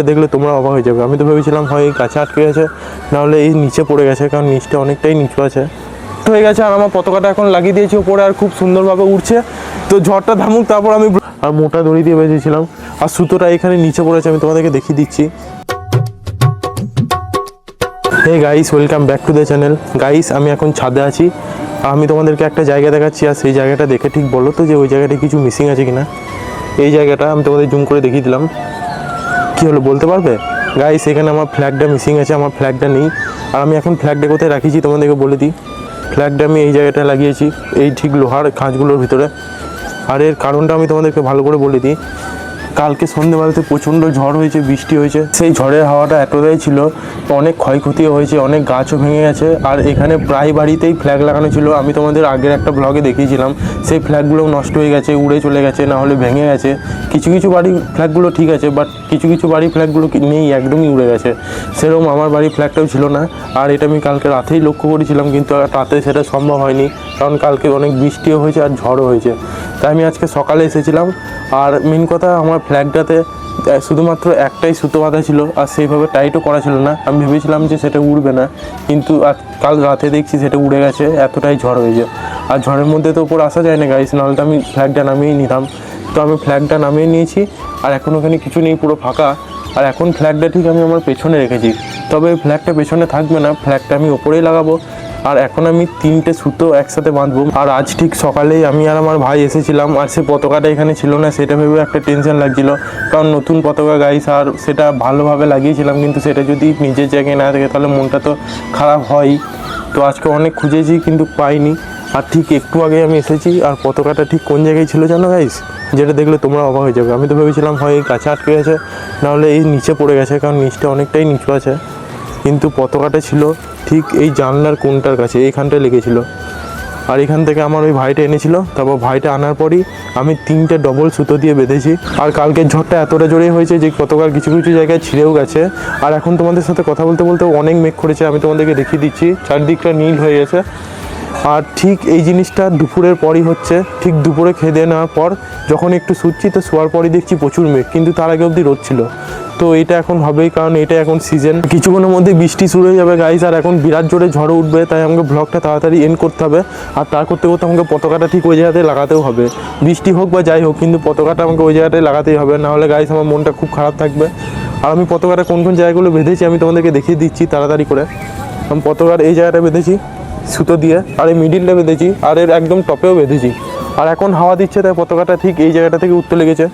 দেখলে তোমরা অবাক হয়ে যাবে। আমি তো ভেবেছিলাম হয় এই গাছে আটকে গেছে, নাহলে এই নিচে পড়ে গেছে, কারণ নিচটা অনেকটাই নিচু আছে হয়ে গেছে। আর আমার পতাকাটা এখন লাগিয়ে দিয়েছি ওপরে, আর খুব সুন্দরভাবে উঠছে। তো ঝড়টা থামুক, তারপর আমি আর মোটা দড়ি দিয়ে বেঁধেছিলাম, আর সুতোটা এখানে নিচে পড়েছে, আমি তোমাদেরকে দেখিয়ে দিচ্ছি। Hey guys, welcome back to the channel. Guys, আমি এখন ছাদে আছি, আমি তোমাদেরকে একটা জায়গা দেখাচ্ছি, আর সেই জায়গাটা দেখে ঠিক বলো তো যে ওই জায়গাটা কিছু মিসিং আছে কিনা। এই জায়গাটা আমি তোমাদের জুম করে দেখিয়ে দিলাম, কী হলো বলতে পারবে? গাইস, এখানে আমার ফ্ল্যাগটা মিসিং আছে, আমার ফ্ল্যাগটা নেই। আর আমি এখন ফ্ল্যাগটা কোথায় রাখিয়েছি তোমাদেরকে বলে দিই। ফ্ল্যাগটা আমি এই জায়গাটায় লাগিয়েছি, এই ঠিক লোহার খাঁজগুলোর ভিতরে। আর এর কারণটা আমি তোমাদেরকে ভালো করে বলে দিই। কালকে সন্ধ্যেবেলাতে প্রচণ্ড ঝড় হয়েছে, বৃষ্টি হয়েছে। সেই ঝড়ের হাওয়াটা এতটাই ছিল, অনেক ক্ষয়ক্ষতিও হয়েছে, অনেক গাছও ভেঙে গেছে। আর এখানে প্রায় বাড়িতেই ফ্ল্যাগ লাগানো ছিল, আমি তোমাদের আগের একটা ব্লগে দেখিয়েছিলাম। সেই ফ্ল্যাগগুলোও নষ্ট হয়ে গেছে, উড়ে চলে গেছে, না হলে ভেঙে গেছে। কিছু কিছু বাড়ির ফ্ল্যাগগুলো ঠিক আছে, বাট কিছু কিছু বাড়ির ফ্ল্যাগগুলো নেই, একদমই উড়ে গেছে। সেরকম আমার বাড়ির ফ্ল্যাগটাও ছিল না। আর এটা আমি কালকে রাতেই লক্ষ্য করেছিলাম, কিন্তু রাতে সেটা সম্ভব হয়নি, কারণ কালকে অনেক বৃষ্টিও হয়েছে আর ঝড়ও হয়েছে। তাই আমি আজকে সকালে এসেছিলাম। আর মেন কথা, আমার ফ্ল্যাগটাতে শুধুমাত্র একটাই সুতো বাঁধা ছিল, আর সেইভাবে টাইটও করা ছিল না। আমি ভেবেছিলাম যে সেটা উড়বে না, কিন্তু কাল রাতে দেখছি সেটা উড়ে গেছে, এতটাই ঝড় হয়েছে। আর ঝড়ের মধ্যে তো ওপর আসা যায় না গাইস, নাহলে তো আমি ফ্ল্যাগটা নামিয়েই নিতাম। তো আমি ফ্ল্যাগটা নামিয়ে নিয়েছি, আর এখন ওখানে কিছু নেই, পুরো ফাঁকা। আর এখন ফ্ল্যাগটা ঠিক আমি আমার পেছনে রেখেছি, তবে ফ্ল্যাগটা পেছনে থাকবে না, ফ্ল্যাগটা আমি ওপরেই লাগাবো। আর এখন আমি 3টে সুতো একসাথে বাঁধবো। আর আজ ঠিক সকালেই আমি আর আমার ভাই এসেছিলাম, আর সে পতাকাটা এখানে ছিল না, সেটা ভেবে একটা টেনশন লাগছিল, কারণ নতুন পতাকা গাইস, আর সেটা ভালোভাবে লাগিয়েছিলাম, কিন্তু সেটা যদি নিজের জায়গায় না থাকে তাহলে মনটা তো খারাপ হয়। তো আজকে অনেক খুঁজেছি কিন্তু পাইনি। আর ঠিক একটু আগে আমি এসেছি, আর পতাকাটা ঠিক কোন জায়গায় ছিল জানো গাইস, যেটা দেখলে তোমরা অবাক হয়ে যাবে। আমি তো ভেবেছিলাম হয় এই গাছে আটকে গেছে, নাহলে এই নিচে পড়ে গেছে, কারণ নিচটা অনেকটাই নিচু আছে। কিন্তু পতাকাটা ছিল ঠিক এই জানলার কোণটার কাছে, এইখানটায় লেগেছিলো। আর এখান থেকে আমার ওই ভাইটা এনেছিল, তারপর ভাইটা আনার পরই আমি 3টে ডবল সুতো দিয়ে বেঁধেছি। আর কালকের ঝড়টা এতটা জোরে হয়েছে যে পতাকার কিছু কিছু জায়গায় ছিঁড়েও গেছে। আর এখন তোমাদের সাথে কথা বলতে বলতে অনেক মেঘ করেছে, আমি তোমাদেরকে দেখিয়ে দিচ্ছি, চারদিকটা নীল হয়ে গেছে। আর ঠিক এই জিনিসটা দুপুরের পরই হচ্ছে, ঠিক দুপুরে খেয়ে দিয়ে নেওয়ার পর যখন একটু শুচ্ছি, তো শোয়ার পরই দেখছি প্রচুর মেঘ, কিন্তু তার আগে অবধি রোদ ছিল। তো এটা এখন হবেই, কারণ এটা এখন সিজন, কিছুক্ষণের মধ্যে বৃষ্টি শুরু হয়ে যাবে গাইস। আর এখন বিরাট জোরে ঝড় উঠবে, তাই আমাকে ব্লগটা তাড়াতাড়ি এন্ড করতে হবে। আর তার করতে করতে আমাকে পতাকাটা ঠিক ওই জায়গাতে লাগাতেও হবে, বৃষ্টি হোক বা যাই হোক, কিন্তু পতাকাটা আমাকে ওই জায়গাটায় লাগাতেই হবে, নাহলে গাইস আমার মনটা খুব খারাপ থাকবে। আর আমি পতাকাটা কোন কোন জায়গাগুলো বেঁধেছি আমি তোমাদেরকে দেখিয়ে দিচ্ছি তাড়াতাড়ি করে। আমি পতাকার এই জায়গাটা বেঁধেছি সুতো দিয়ে, আর এই মিডিলটা বেঁধেছি, আর এর একদম টপেও বেঁধেছি। আর এখন হাওয়া দিচ্ছে, তাই পতাকাটা ঠিক এই জায়গাটা থেকে উঠতে লেগেছে।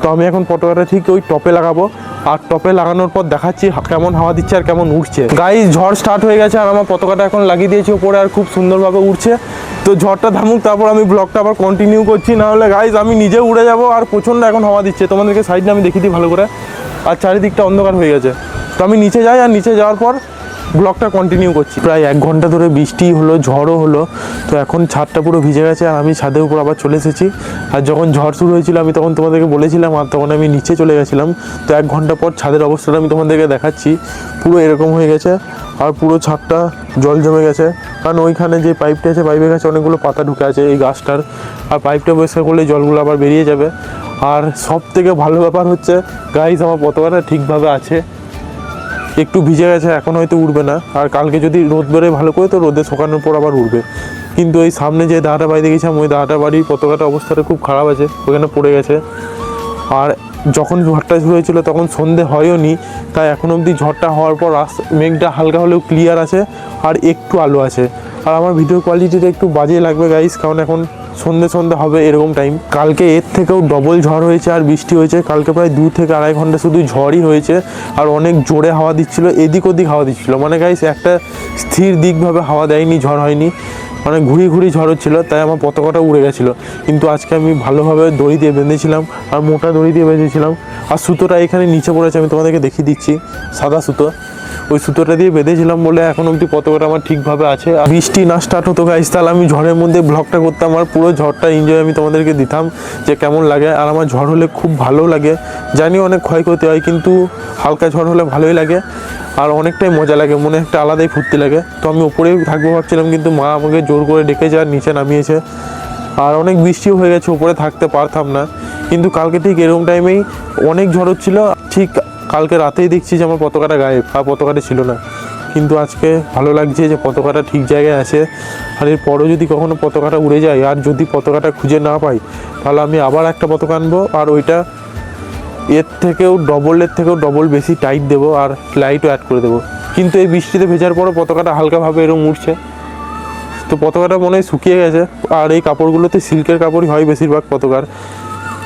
তো আমি এখন পতাকাটা ঠিক ওই টপে লাগাবো, আর টপে লাগানোর পর দেখাচ্ছি কেমন হাওয়া দিচ্ছে আর কেমন উঠছে। গাইস, ঝড় স্টার্ট হয়ে গেছে, আর আমার পতাকাটা এখন লাগিয়ে দিয়েছি ওপরে, আর খুব সুন্দরভাবে উঠছে। তো ঝড়টা থামুক, তারপর আমি ব্লগটা আবার কন্টিনিউ করছি, নাহলে গাইস আমি নিজে উড়ে যাব। আর প্রচণ্ড এখন হাওয়া দিচ্ছে, তোমাদেরকে সাইডটা আমি দেখিয়ে দিই ভালো করে। আর চারিদিকটা অন্ধকার হয়ে গেছে, তো আমি নিচে যাই, আর নিচে যাওয়ার পর ব্লগটা কন্টিনিউ করছি। প্রায় 1 ঘন্টা ধরে বৃষ্টি হলো, ঝড়ও হলো। তো এখন ছাদটা পুরো ভিজে গেছে, আর আমি ছাদের উপর আবার চলে এসেছি। আর যখন ঝড় শুরু হয়েছিল আমি তখন তোমাদেরকে বলেছিলাম, আর তখন আমি নিচে চলে গেছিলাম। তো 1 ঘন্টা পর ছাদের অবস্থাটা আমি তোমাদেরকে দেখাচ্ছি, পুরো এরকম হয়ে গেছে। আর পুরো ছাদটা জল জমে গেছে, কারণ ওইখানে যে পাইপটা আছে, পাইপের কাছে অনেকগুলো পাতা ঢুকে আছে এই গাছটার। আর পাইপটা পরিষ্কার করলে জলগুলো আবার বেরিয়ে যাবে। আর সব থেকে ভালো ব্যাপার হচ্ছে গাইস, আমার পতাকাটা ঠিকভাবে আছে, একটু ভিজে গেছে, এখন হয়তো উড়বে না। আর কালকে যদি রোদ বেরোয় ভালো করে, তো রোদে শুকানোর পর আবার উড়বে। কিন্তু এই সামনে যে দাঁড়াটা বাড়ি দেখেছিলাম, ওই দাঁড়াটা বাড়ির পতাকাটা অবস্থাটা খুব খারাপ আছে, ওখানে পড়ে গেছে। আর যখন ঝড়টা শুরু হয়েছিল তখন সন্ধে হয়ও নি, তাই এখন অবধি ঝড়টা হওয়ার পর মেঘটা হালকা হলেও ক্লিয়ার আছে, আর একটু আলো আছে। আর আমার ভিডিও কোয়ালিটিটা একটু বাজে লাগবে গাইস, কারণ এখন সন্ধে হবে এরকম টাইম। কালকে এর থেকেও ডবল ঝড় হয়েছে আর বৃষ্টি হয়েছে। কালকে প্রায় 2 থেকে আড়াই ঘন্টা শুধু ঝড়ই হয়েছে, আর অনেক জোরে হাওয়া দিচ্ছিল, এদিক ওদিক হাওয়া দিচ্ছিল। মানে গাইস একটা স্থির দিকভাবে হাওয়া দেয়নি, ঝড় হয়নি, মানে ঘুরি ঝড় হচ্ছিলো, তাই আমার পতাকাটা উড়ে গেছিলো। কিন্তু আজকে আমি ভালোভাবে দড়ি দিয়ে বেঁধেছিলাম, আর মোটা দড়ি দিয়ে বেঁধেছিলাম। আর সুতোটা এখানে নিচে পড়েছে, আমি তোমাদেরকে দেখিয়ে দিচ্ছি, সাদা সুতো, ওই সুতোটা দিয়ে বেঁধেছিলাম বলে এখন অবধি পতাকাটা আমার ঠিকভাবে আছে। আর বৃষ্টি না স্টার্ট হতো গাইস, তাহলে আমি ঝড়ের মধ্যে ব্লগটা করতাম, আর পুরো ঝড়টা এনজয় আমি তোমাদেরকে দিতাম যে কেমন লাগে। আর আমার ঝড় হলে খুব ভালো লাগে, জানি অনেক ক্ষয়ক্ষতি হয়, কিন্তু হালকা ঝড় হলে ভালোই লাগে, আর অনেকটাই মজা লাগে, মনে একটা আলাদাই ফুর্তি লাগে। তো আমি উপরেই থাকবো ভাবছিলাম, কিন্তু মা আমাকে জোর করে ডেকেছে আর নিচে নামিয়েছে। আর অনেক বৃষ্টিও হয়ে গেছে, উপরে থাকতে পারতাম না। কিন্তু কালকে ঠিক এরকম টাইমেই অনেক ঝড় হচ্ছিলো, ঠিক কালকে রাতেই দেখছি যে আমার পতাকাটা গায়েব, আর পতাকাটা ছিল না। কিন্তু আজকে ভালো লাগছে যে পতাকাটা ঠিক জায়গায় আছে। আর এরপরও যদি কখনো পতাকাটা উড়ে যায় আর যদি পতাকাটা খুঁজে না পাই, তাহলে আমি আবার একটা পতাকা আনবো, আর ওইটা এর থেকেও ডবল বেশি টাইট দেবো, আর লাইটও অ্যাড করে দেবো। কিন্তু এই বৃষ্টিতে ভেজার পরও পতাকাটা হালকাভাবে এরকম উঠছে, তো পতাকাটা মনে হয় শুকিয়ে গেছে। আর এই কাপড়গুলোতে সিল্কের কাপড়ই হয় বেশিরভাগ পতাকার,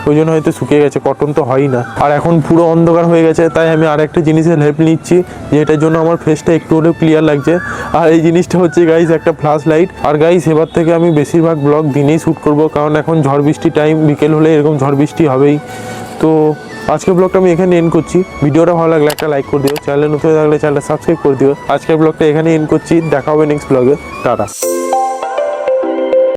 ওই জন্য হয়তো শুকিয়ে গেছে, কটন তো হয়ই না। আর এখন পুরো অন্ধকার হয়ে গেছে, তাই আমি আরেকটা জিনিসের হেল্প নিচ্ছি, যেটার জন্য আমার ফেসটা একটু হলেও ক্লিয়ার লাগছে। আর এই জিনিসটা হচ্ছে গাইস একটা ফ্ল্যাশ লাইট। আর গাইস এবার থেকে আমি বেশিরভাগ ব্লগ দিনেই শ্যুট করব, কারণ এখন ঝড় বৃষ্টি টাইম, বিকেল হলে এরকম ঝড় বৃষ্টি হবেই। তো আজকের ব্লগটা আমি এখানে এন্ড করছি। ভিডিওটা ভালো লাগলে একটা লাইক করে দিও, চ্যানেলে নতুন থাকলে চ্যানেলটা সাবস্ক্রাইব করে দিও। আজকের ব্লগটা এখানে এন্ড করছি, দেখা হবে নেক্সট ব্লগে। টাটা।